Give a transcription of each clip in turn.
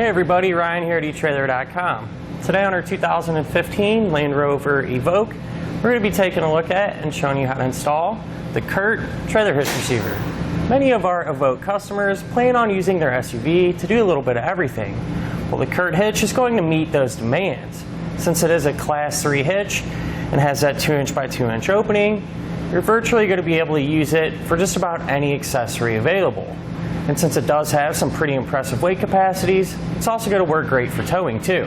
Hey everybody, Ryan here at etrailer.com. Today on our 2015 Land Rover Evoke, we're going to be taking a look at and showing you how to install the CURT Trailer Hitch receiver. Many of our Evoke customers plan on using their SUV to do a little bit of everything. Well, the CURT Hitch is going to meet those demands. Since it is a Class 3 hitch and has that 2" by 2" opening, you're virtually going to be able to use it for just about any accessory available. And since it does have some pretty impressive weight capacities, it's also going to work great for towing too.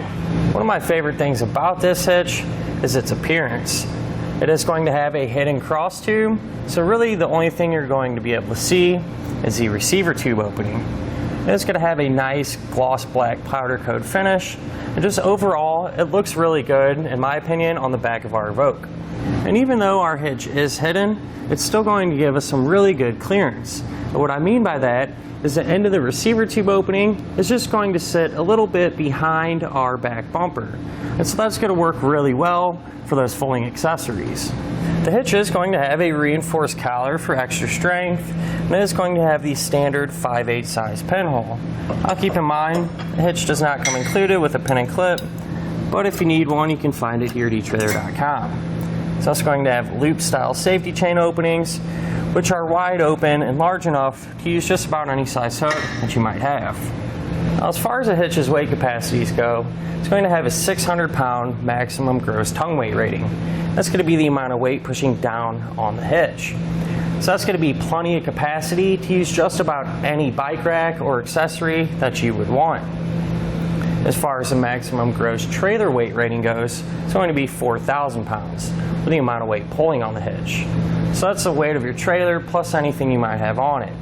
One of my favorite things about this hitch is its appearance. It is going to have a hidden cross tube, so really the only thing you're going to be able to see is the receiver tube opening. And it's going to have a nice gloss black powder coat finish, and just overall it looks really good in my opinion on the back of our Evoke. And even though our hitch is hidden, it's still going to give us some really good clearance. And what I mean by that is the end of the receiver tube opening is just going to sit a little bit behind our back bumper. And so that's going to work really well for those folding accessories. The hitch is going to have a reinforced collar for extra strength, and it is going to have the standard 5/8 size pinhole. I'll keep in mind, the hitch does not come included with a pin and clip, but if you need one, you can find it here at etrailer.com. It's also going to have loop style safety chain openings, which are wide open and large enough to use just about any size hook that you might have. Now, as far as the hitch's weight capacities go, it's going to have a 600-pound maximum gross tongue weight rating. That's going to be the amount of weight pushing down on the hitch. So that's going to be plenty of capacity to use just about any bike rack or accessory that you would want. As far as the maximum gross trailer weight rating goes, it's going to be 4,000 pounds with the amount of weight pulling on the hitch. So that's the weight of your trailer plus anything you might have on it.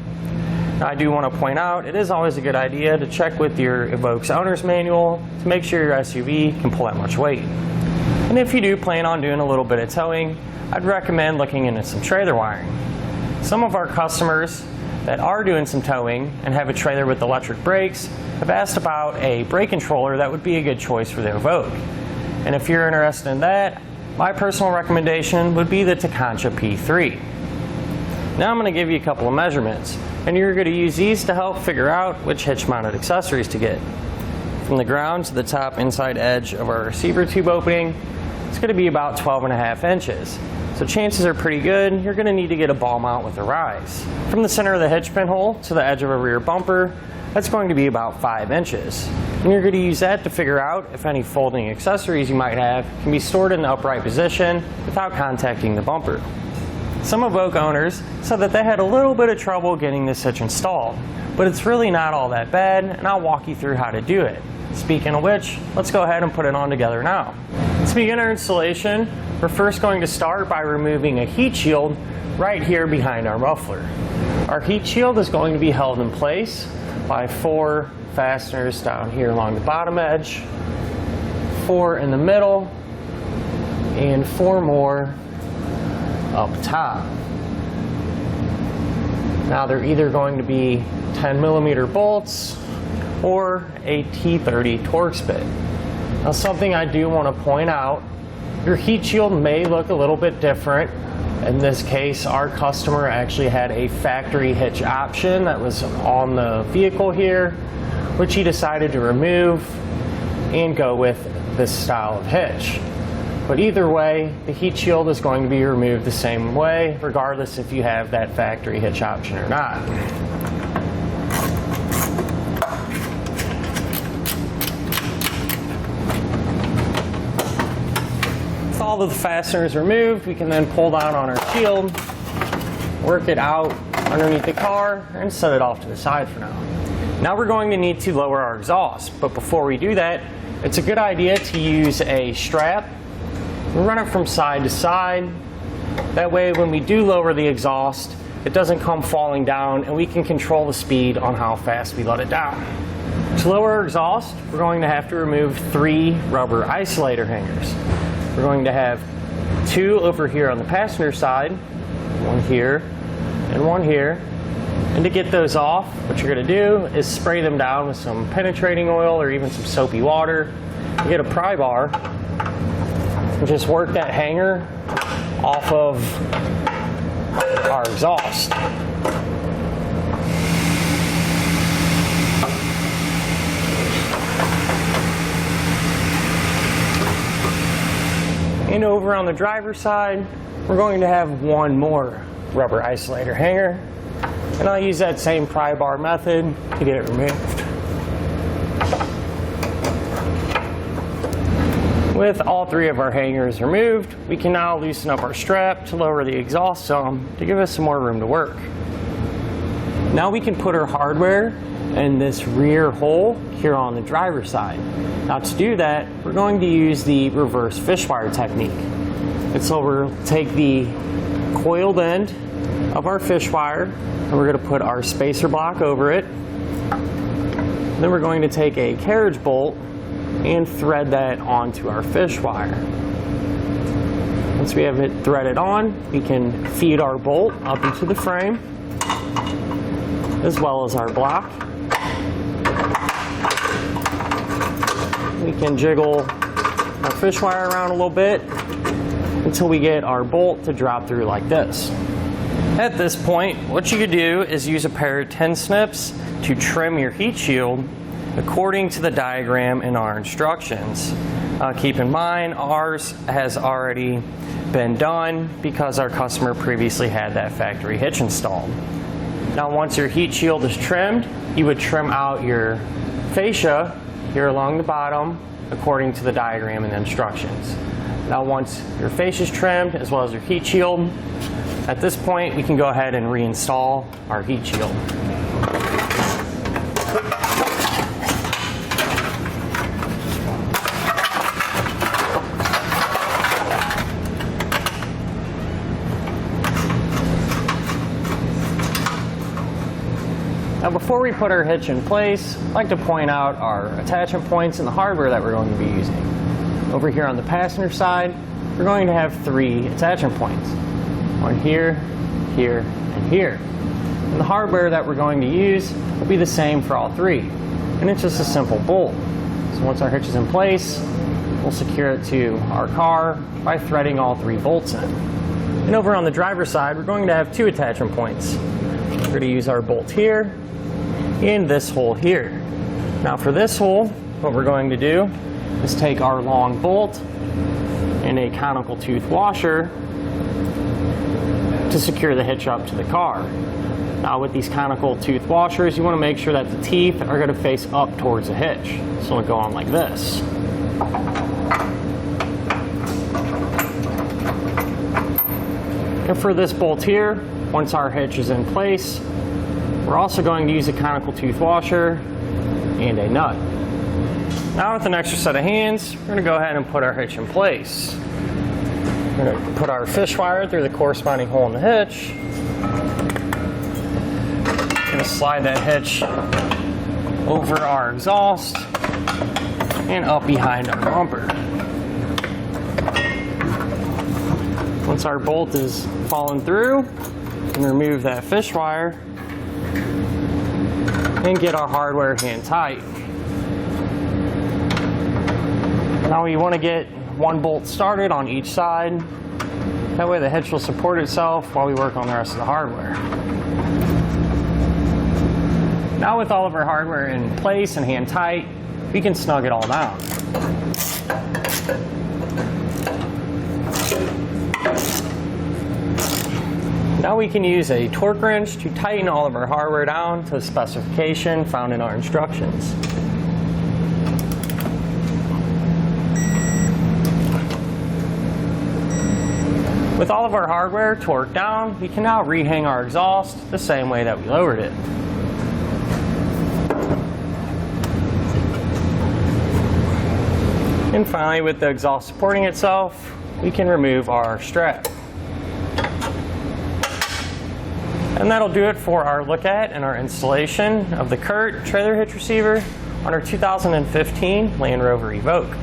Now, I do want to point out, it is always a good idea to check with your Evoke's owner's manual to make sure your SUV can pull that much weight. And if you do plan on doing a little bit of towing, I'd recommend looking into some trailer wiring. Some of our customers that are doing some towing and have a trailer with electric brakes have asked about a brake controller that would be a good choice for the Evoke. And if you're interested in that, my personal recommendation would be the Takancha P3. Now I'm going to give you a couple of measurements, and you're going to use these to help figure out which hitch mounted accessories to get. From the ground to the top inside edge of our receiver tube opening, it's going to be about 12.5 inches. So chances are pretty good you're going to need to get a ball mount with a rise. From the center of the hitch pinhole to the edge of a rear bumper, that's going to be about 5 inches. And you're going to use that to figure out if any folding accessories you might have can be stored in the upright position without contacting the bumper. Some Evoke owners said that they had a little bit of trouble getting this hitch installed, but it's really not all that bad, and I'll walk you through how to do it. Speaking of which, let's go ahead and put it on together now. To begin our installation, we're first going to start by removing a heat shield right here behind our muffler. Our heat shield is going to be held in place by 4 fasteners down here along the bottom edge, 4 in the middle, and 4 more up top. Now they're either going to be 10mm bolts or a T30 Torx bit. Now something I do want to point out, your heat shield may look a little bit different. In this case, our customer actually had a factory hitch option that was on the vehicle here, which he decided to remove and go with this style of hitch. But either way, the heat shield is going to be removed the same way, regardless if you have that factory hitch option or not. With all of the fasteners removed, we can then pull down on our shield, work it out underneath the car, and set it off to the side for now. Now we're going to need to lower our exhaust, but before we do that, it's a good idea to use a strap. We'll run it from side to side. That way when we do lower the exhaust, it doesn't come falling down, and we can control the speed on how fast we let it down. To lower our exhaust, we're going to have to remove 3 rubber isolator hangers. We're going to have 2 over here on the passenger side, 1 here and 1 here. And to get those off, what you're going to do is spray them down with some penetrating oil or even some soapy water. You get a pry bar and just work that hanger off of our exhaust. And over on the driver's side, we're going to have one more rubber isolator hanger. And I'll use that same pry bar method to get it removed. With all three of our hangers removed, we can now loosen up our strap to lower the exhaust some to give us some more room to work. Now we can put our hardware in this rear hole here on the driver's side. Now to do that, we're going to use the reverse fish wire technique. And so we'll take the coiled end of our fish wire and we're going to put our spacer block over it. Then we're going to take a carriage bolt and thread that onto our fish wire. Once we have it threaded on, we can feed our bolt up into the frame as well as our block. We can jiggle our fish wire around a little bit until we get our bolt to drop through like this. At this point, what you could do is use a pair of 10 snips to trim your heat shield according to the diagram in our instructions. Keep in mind, ours has already been done because our customer previously had that factory hitch installed. Now once your heat shield is trimmed, you would trim out your fascia here along the bottom according to the diagram and the instructions. Now once your fascia is trimmed as well as your heat shield, at this point we can go ahead and reinstall our heat shield. Now before we put our hitch in place, I'd like to point out our attachment points and the hardware that we're going to be using. Over here on the passenger side, we're going to have 3 attachment points. One here, here, and here. And the hardware that we're going to use will be the same for all 3. And it's just a simple bolt. So once our hitch is in place, we'll secure it to our car by threading all 3 bolts in. And over on the driver's side, we're going to have 2 attachment points. We're going to use our bolt here and this hole here. Now for this hole, what we're going to do is take our long bolt and a conical tooth washer to secure the hitch up to the car. Now with these conical tooth washers, you want to make sure that the teeth are going to face up towards the hitch. So it'll go on like this. And for this bolt here, once our hitch is in place, we're also going to use a conical tooth washer and a nut. Now with an extra set of hands, we're going to go ahead and put our hitch in place. We're going to put our fish wire through the corresponding hole in the hitch. We're going to slide that hitch over our exhaust and up behind our bumper. Once our bolt is fallen through, we can remove that fish wire and get our hardware hand tight. Now we want to get one bolt started on each side. That way the hitch will support itself while we work on the rest of the hardware. Now with all of our hardware in place and hand tight, we can snug it all down. Now we can use a torque wrench to tighten all of our hardware down to the specification found in our instructions. With all of our hardware torqued down, we can now rehang our exhaust the same way that we lowered it. And finally, with the exhaust supporting itself, we can remove our strap. And that'll do it for our look at and our installation of the CURT Trailer Hitch Receiver on our 2015 Land Rover Evoque.